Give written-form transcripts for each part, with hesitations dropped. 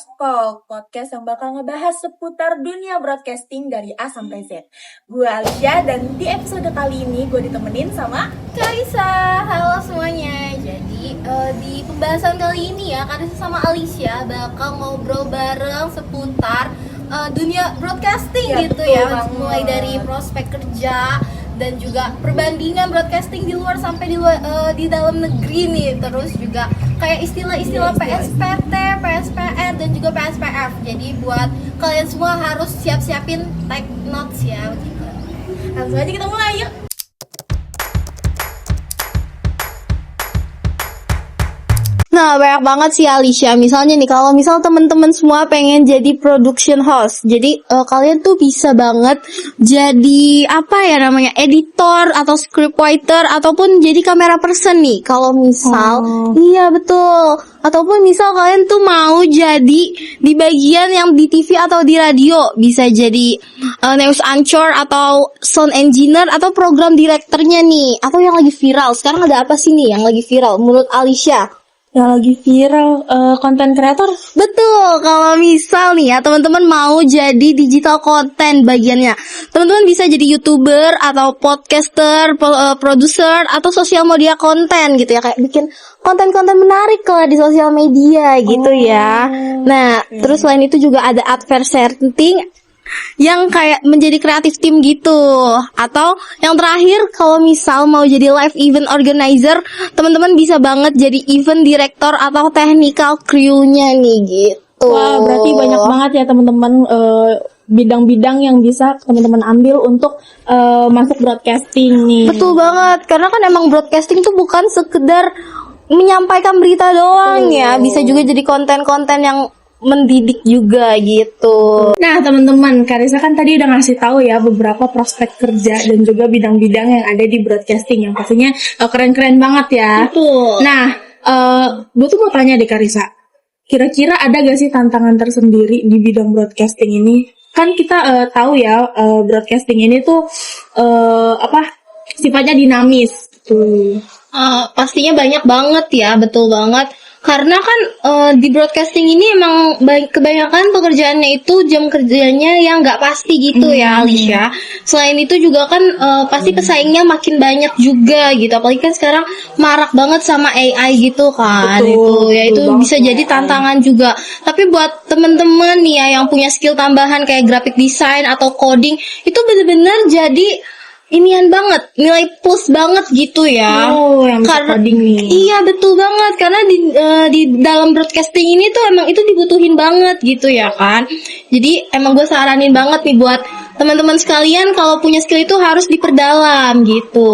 Prospol, podcast yang bakal ngebahas seputar dunia broadcasting dari A sampai Z. Gue Alicia dan di episode kali ini gue ditemenin sama Karissa. Halo semuanya. Jadi di pembahasan kali ini ya, Karissa sama Alicia bakal ngobrol bareng seputar dunia broadcasting Ya, gitu betul ya. banget. Mulai dari prospek kerja dan juga perbandingan broadcasting di luar sampai di dalam negeri nih. Terus juga kayak istilah-istilah PSPT, PSPR dan juga PSPF. Jadi buat kalian semua harus siap-siapin take notes ya begitu. Langsung aja kita mulai yuk. Nah, banyak banget sih Alicia. Misalnya nih, kalau misal teman-teman semua pengen jadi production host, jadi kalian tuh bisa banget jadi editor atau scriptwriter ataupun jadi kamera person nih. Kalau misal, iya betul. Ataupun misal kalian tuh mau jadi di bagian yang di TV atau di radio, bisa jadi news anchor atau sound engineer atau program direkturnya nih. Atau yang lagi viral. Sekarang ada apa sih nih yang lagi viral menurut Alicia? Yang lagi viral, konten kreator. Betul, kalau misal nih ya teman-teman mau jadi digital content bagiannya, teman-teman bisa jadi YouTuber atau podcaster, produser atau sosial media content gitu ya, kayak bikin konten-konten menarik kalau di sosial media gitu ya. Nah, terus selain itu juga ada advertising yang kayak menjadi kreatif tim gitu. Atau yang terakhir, kalau misal mau jadi live event organizer, teman-teman bisa banget jadi event director atau technical crew-nya nih gitu. Wah, berarti banyak banget ya teman-teman bidang-bidang yang bisa teman-teman ambil untuk masuk broadcasting nih. Betul banget, karena kan emang broadcasting tuh bukan sekedar menyampaikan berita doang ya, bisa juga jadi konten-konten yang mendidik juga gitu. Nah teman-teman, Karissa kan tadi udah ngasih tahu ya beberapa prospek kerja dan juga bidang-bidang yang ada di broadcasting yang pastinya keren-keren banget ya. Betul. Nah, gue tuh mau tanya deh Karissa, kira-kira ada gak sih tantangan tersendiri di bidang broadcasting ini? Kan kita tahu ya broadcasting ini tuh sifatnya dinamis tuh. Pastinya banyak banget ya, betul banget. Karena kan di broadcasting ini emang kebanyakan pekerjaannya itu jam kerjanya yang nggak pasti gitu ya Alicia. Selain itu juga kan pasti pesaingnya makin banyak juga gitu. Apalagi kan sekarang marak banget sama AI gitu kan. Betul, Itu betul bisa banget jadi AI. tantangan juga. Tapi buat temen-temen nih ya yang punya skill tambahan kayak graphic design atau coding, itu bener-bener jadi inian banget, nilai plus banget gitu ya. Oh, yang bisa coding nih. Iya betul banget, karena di dalam broadcasting ini tuh emang itu dibutuhin banget gitu ya kan. Jadi emang gue saranin banget nih buat teman-teman sekalian, kalau punya skill itu harus diperdalam gitu.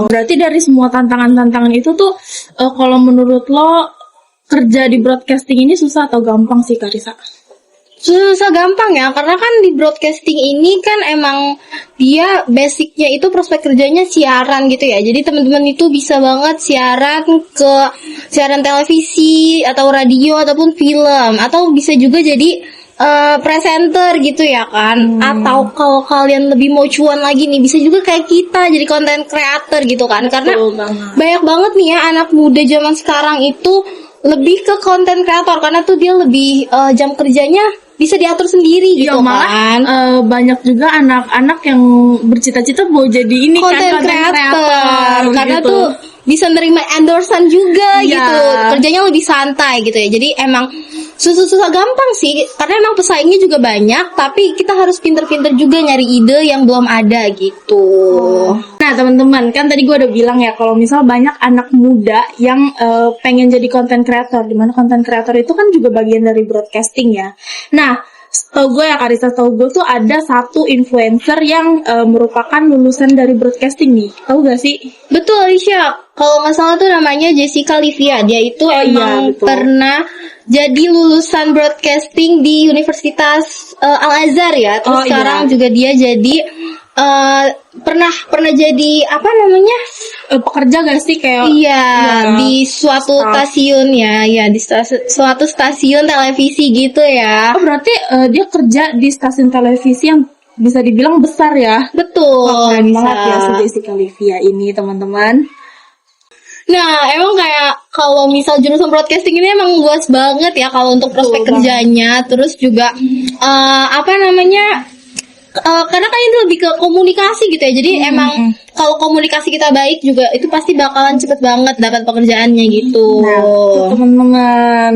Berarti dari semua tantangan-tantangan itu tuh kalau menurut lo kerja di broadcasting ini susah atau gampang sih Karissa? Susah gampang ya, karena kan di broadcasting ini kan emang dia basicnya itu prospek kerjanya siaran gitu ya. Jadi teman-teman itu bisa banget siaran televisi atau radio ataupun film, atau bisa juga jadi presenter gitu ya kan. Atau kalau kalian lebih mau cuan lagi nih, bisa juga kayak kita jadi content creator gitu kan. Karena banyak banget nih ya anak muda zaman sekarang itu lebih ke content creator, karena tuh dia lebih jam kerjanya bisa diatur sendiri gitu kan. Banyak juga anak-anak yang bercita-cita mau jadi ini Content kan creator karena gitu. tuh bisa nerima endorsean juga Iya. gitu, kerjanya lebih santai gitu ya. Jadi emang susah gampang sih, karena emang pesaingnya juga banyak, tapi kita harus pinter-pinter juga nyari ide yang belum ada gitu. Nah teman-teman, kan tadi gue udah bilang ya kalau misal banyak anak muda yang pengen jadi content creator, dimana content creator itu kan juga bagian dari broadcasting ya. Nah, setahu gue ya Karissa, setahu gue tuh ada satu influencer yang merupakan lulusan dari broadcasting nih. Tahu gak sih? Betul Alicia, kalau nggak salah tuh namanya Jessica Livia. Dia itu emang betul. pernah jadi lulusan broadcasting di Universitas Al-Azhar ya. Terus sekarang juga dia jadi pernah jadi Pekerja gak sih kayak? Iya, di suatu stasiun ya, di suatu stasiun televisi gitu ya. Oh, berarti dia kerja di stasiun televisi yang bisa dibilang besar ya? Betul. Keren bisa. banget ya si Jessica Livia ini teman-teman. Nah, emang kayak kalau misal jurusan broadcasting ini emang luas banget ya kalau untuk prospek kerjanya. Terus juga apa namanya? Karena kan itu lebih ke komunikasi gitu ya. Jadi emang kalau komunikasi kita baik juga itu pasti bakalan cepet banget dapat pekerjaannya gitu. Nah, tuh, teman-teman.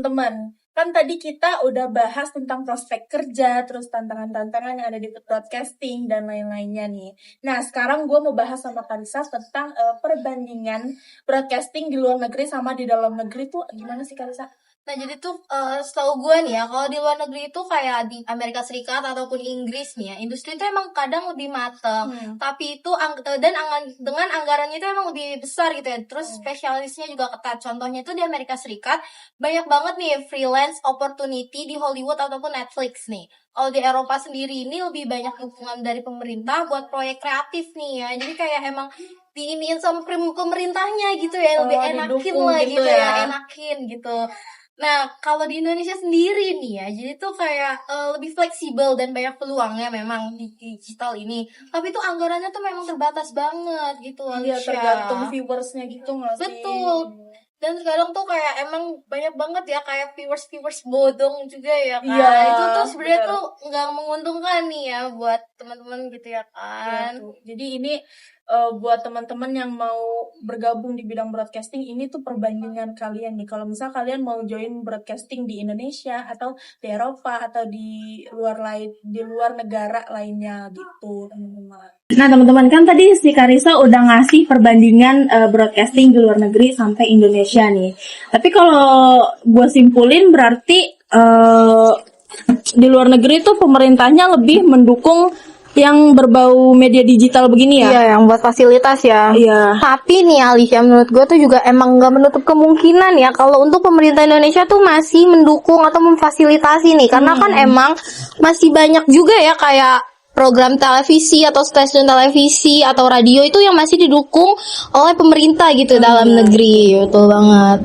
Teman, kan tadi kita udah bahas tentang prospek kerja, terus tantangan-tantangan yang ada di broadcasting dan lain-lainnya nih. Nah, sekarang gue mau bahas sama Karisa tentang perbandingan broadcasting di luar negeri sama di dalam negeri tuh gimana sih, Karisa? Nah, jadi tuh setahu gue nih ya, kalau di luar negeri itu kayak di Amerika Serikat ataupun Inggris nih ya, industri itu emang kadang lebih mateng, tapi itu dengan anggarannya itu emang lebih besar gitu ya. Terus spesialisnya juga ketat. Contohnya itu di Amerika Serikat banyak banget nih freelance opportunity di Hollywood ataupun Netflix nih. Kalau di Eropa sendiri ini lebih banyak dukungan dari pemerintah buat proyek kreatif nih ya. Jadi kayak emang diiniin sama pemerintahnya gitu ya, lebih enakin lah gitu ya, enakin gitu. Nah, kalau di Indonesia sendiri nih ya, jadi tuh kayak lebih fleksibel dan banyak peluangnya memang di digital ini. Tapi tuh anggarannya tuh memang terbatas banget gitu, Iya, Alicia. tergantung viewersnya gitu nggak sih? Betul. Dan sekarang tuh kayak emang banyak banget ya kayak viewers bodong juga ya kan. Iya, itu tuh sebenarnya betul. tuh nggak menguntungkan nih ya buat teman-teman gitu ya kan. Iya tuh. Jadi ini buat teman-teman yang mau bergabung di bidang broadcasting, ini tuh perbandingan kalian nih. Kalau misal kalian mau join broadcasting di Indonesia atau di Eropa atau di luar negara lainnya gitu, teman-teman. Nah, teman-teman, kan tadi si Karisa udah ngasih perbandingan broadcasting di luar negeri sampai Indonesia nih. Tapi kalau gue simpulin berarti di luar negeri tuh pemerintahnya lebih mendukung yang berbau media digital begini ya. Iya, yang buat fasilitas ya. Iya. Tapi nih Alicia, menurut gue tuh juga emang nggak menutup kemungkinan ya kalau untuk pemerintah Indonesia tuh masih mendukung atau memfasilitasi nih, karena kan emang masih banyak juga ya kayak program televisi atau stasiun televisi atau radio itu yang masih didukung oleh pemerintah gitu dalam negeri. Betul banget.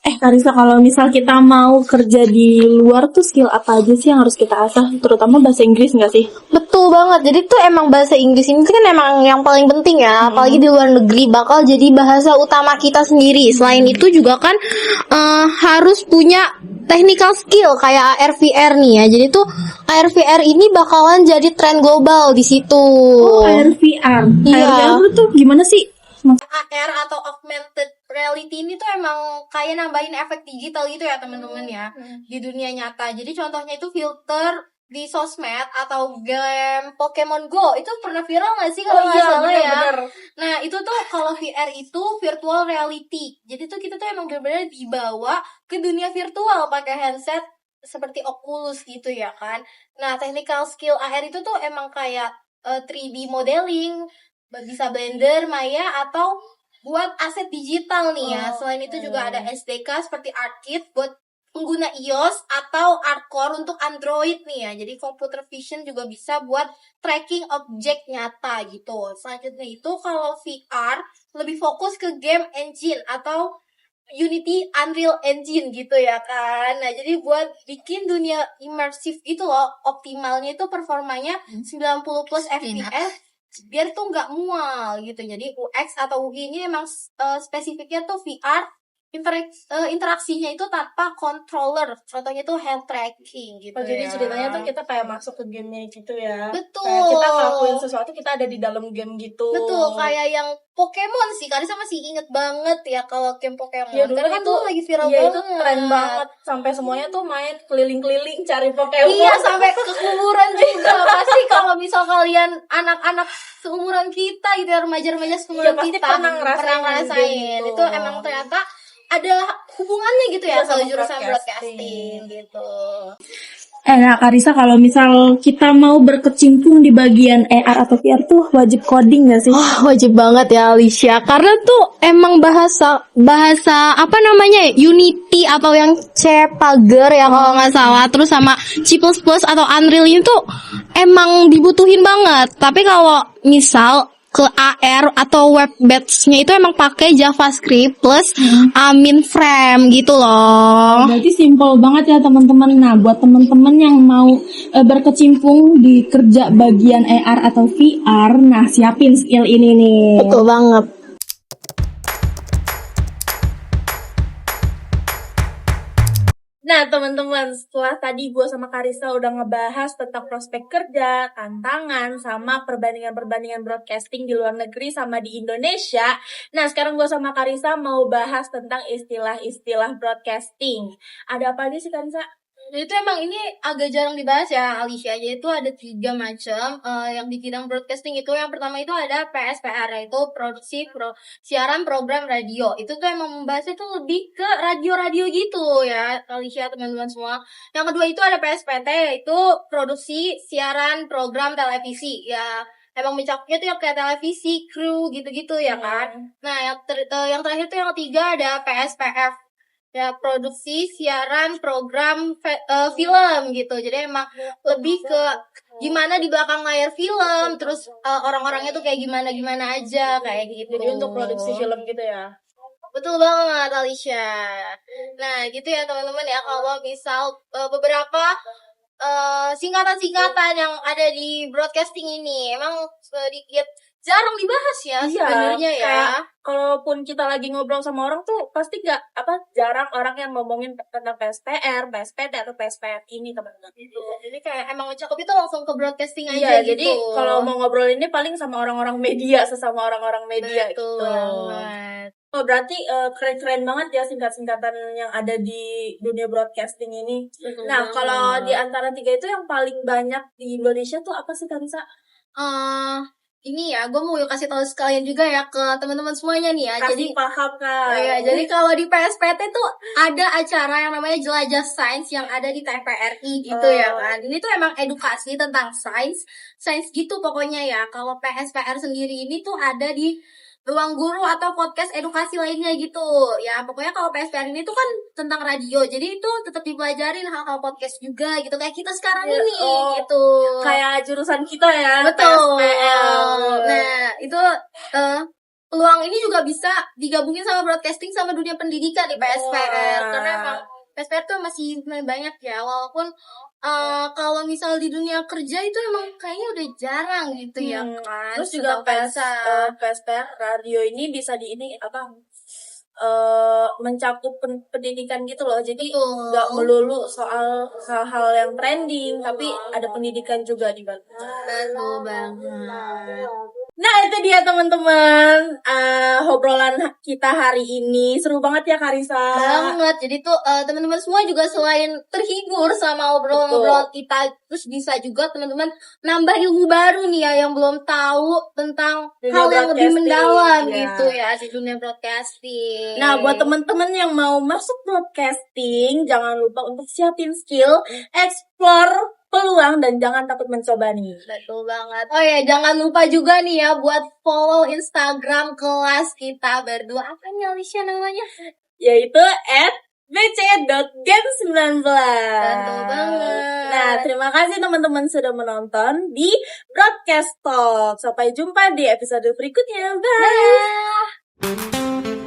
Karisa, kalau misal kita mau kerja di luar tuh skill apa aja sih yang harus kita asah? Terutama bahasa Inggris nggak sih? Betul banget. Jadi tuh emang bahasa Inggris ini kan emang yang paling penting ya. Apalagi di luar negeri bakal jadi bahasa utama kita sendiri. Selain itu juga kan harus punya technical skill kayak ARVR nih ya. Jadi tuh ARVR ini bakalan jadi tren global di situ. Oh, ARVR. Iya. ARVR tuh gimana sih? AR atau augmented reality ini tuh emang kayak nambahin efek digital gitu ya teman-teman ya di dunia nyata. Jadi contohnya itu filter di sosmed atau game Pokemon Go itu pernah viral nggak sih kalau nggak salah ya? Nah itu tuh kalau VR itu virtual reality. Jadi tuh kita tuh emang benar-benar dibawa ke dunia virtual pakai headset seperti Oculus gitu ya kan. Nah technical skill AR itu tuh emang kayak 3D modeling, bisa Blender, Maya, atau buat aset digital nih ya. Selain itu juga ada SDK seperti ArtKit buat pengguna iOS atau Artcore untuk Android nih ya. Jadi computer vision juga bisa buat tracking objek nyata gitu. Selanjutnya itu kalau VR lebih fokus ke game engine atau Unity Unreal Engine gitu ya kan. Nah jadi buat bikin dunia imersif itu loh, optimalnya itu performanya 90 plus FPS biar tuh nggak mual gitu. Jadi UX atau UI ini emang spesifiknya tuh VR interaksinya itu tanpa controller. Contohnya tuh hand tracking gitu. Jadi ceritanya tuh kita kayak masuk ke game-nya gitu ya. Betul. Kayak kita ngelakuin sesuatu, kita ada di dalam game gitu. Betul, kayak yang Pokemon sih. Karisa masih inget banget ya kalau game Pokemon. Ya, dulu karena kan itu lagi viral iya, banget. itu keren banget. Sampai semuanya tuh main keliling-keliling cari Pokemon. Iya, sampai ke kuburan juga. Pasti kalau misal kalian anak-anak seumuran kita gitu ya, remaja-remaja seumuran pasti kita pernah ngerasain gitu. Itu emang ternyata ada hubungannya gitu ya Iya, sama sama jurusan broadcasting. broadcasting gitu. Nah Karisa, kalau misal kita mau berkecimpung di bagian AR atau VR tuh wajib coding gak sih? Oh, wajib banget ya Alicia. Karena tuh emang bahasa apa namanya ya, Unity atau yang C Pager ya kalau nggak salah. Terus sama C++ atau Unreal itu emang dibutuhin banget. Tapi kalau misal ke AR atau web batch-nya itu emang pakai JavaScript plus mainframe gitu loh. Berarti simple banget ya teman-teman. Nah, buat teman-teman yang mau berkecimpung di kerja bagian AR atau VR, nah siapin skill ini nih. Betul banget. Nah teman-teman, setelah tadi gue sama Karisa udah ngebahas tentang prospek kerja, tantangan, sama perbandingan-perbandingan broadcasting di luar negeri sama di Indonesia. Nah sekarang gue sama Karisa mau bahas tentang istilah-istilah broadcasting. Ada apa aja sih Karisa? Jadi itu emang ini agak jarang dibahas ya Alicia. Jadi itu ada 3 macam yang di bidang broadcasting itu. Yang pertama itu ada PSPR, yaitu siaran program radio. Itu tuh emang membahasnya tuh lebih ke radio-radio gitu ya Alicia, teman-teman semua. Yang kedua itu ada PSPT, yaitu produksi siaran program televisi ya. Emang mencakupnya tuh yang kayak televisi, kru gitu-gitu ya kan. Nah yang terakhir tuh yang ketiga ada PSPF, ya produksi siaran program film gitu. Jadi emang lebih ke gimana di belakang layar film, terus orang-orangnya tuh kayak gimana aja kayak gitu. Jadi untuk produksi film gitu ya. Betul banget Alicia. Nah gitu ya teman-teman ya, kalau misal beberapa singkatan-singkatan yang ada di broadcasting ini emang sedikit jarang dibahas ya sebenarnya ya. Kayak kalaupun kita lagi ngobrol sama orang tuh pasti jarang orang yang ngomongin tentang PSPR, PSPT atau PSPR ini teman-teman. Jadi kayak emang mencakup itu langsung ke broadcasting Iya, aja gitu. jadi kalau mau ngobrol ini paling sama orang-orang media, sesama orang-orang media. Betul gitu. banget. Oh berarti keren-keren banget ya singkat-singkatan yang ada di dunia broadcasting ini. Betul Nah banget. kalau di antara 3 itu yang paling banyak di Indonesia tuh apa sih Karisa? Ini ya, gue mau kasih tahu sekalian juga ya ke teman-teman semuanya nih ya. Kasih paham kan? Ya, jadi kalau di PSPT tuh ada acara yang namanya Jelajah Sains yang ada di TVRI gitu ya kan. Ini tuh emang edukasi tentang sains gitu pokoknya ya. Kalau PSPR sendiri ini tuh ada di Ruang Guru atau podcast edukasi lainnya gitu. Ya, pokoknya kalau PSPR ini tuh kan tentang radio. Jadi itu tetap dipelajarin hal-hal podcast juga gitu. Kayak kita sekarang ini gitu. Kayak jurusan kita ya. Betul. PSPL. Nah, itu peluang ini juga bisa digabungin sama broadcasting sama dunia pendidikan di PSPR. Karena emang PSPR tuh masih banyak ya. Walaupun kalau misal di dunia kerja itu emang kayaknya udah jarang gitu ya kan. Terus juga PSPR radio ini bisa mencakup pendidikan gitu loh. Jadi nggak melulu soal hal-hal yang trending, tapi ada pendidikan juga di balik. Betul banget. Nah itu dia teman-teman, obrolan kita hari ini seru banget ya Karisa. Banget. Jadi tuh teman-teman semua juga selain terhibur sama obrolan kita, terus bisa juga teman-teman nambah ilmu baru nih ya yang belum tahu tentang hal yang lebih mendalam gitu ya di dunia broadcasting. Nah buat teman-teman yang mau masuk broadcasting, jangan lupa untuk siapin skill, explore peluang, dan jangan takut mencoba nih. Betul banget. Oh ya, jangan lupa juga nih ya buat follow Instagram kelas kita berdua. Apa nih Alicia namanya? Yaitu @bc.gen19. Betul banget. Nah, terima kasih teman-teman sudah menonton di Broadcast Talk. Sampai jumpa di episode berikutnya. Bye.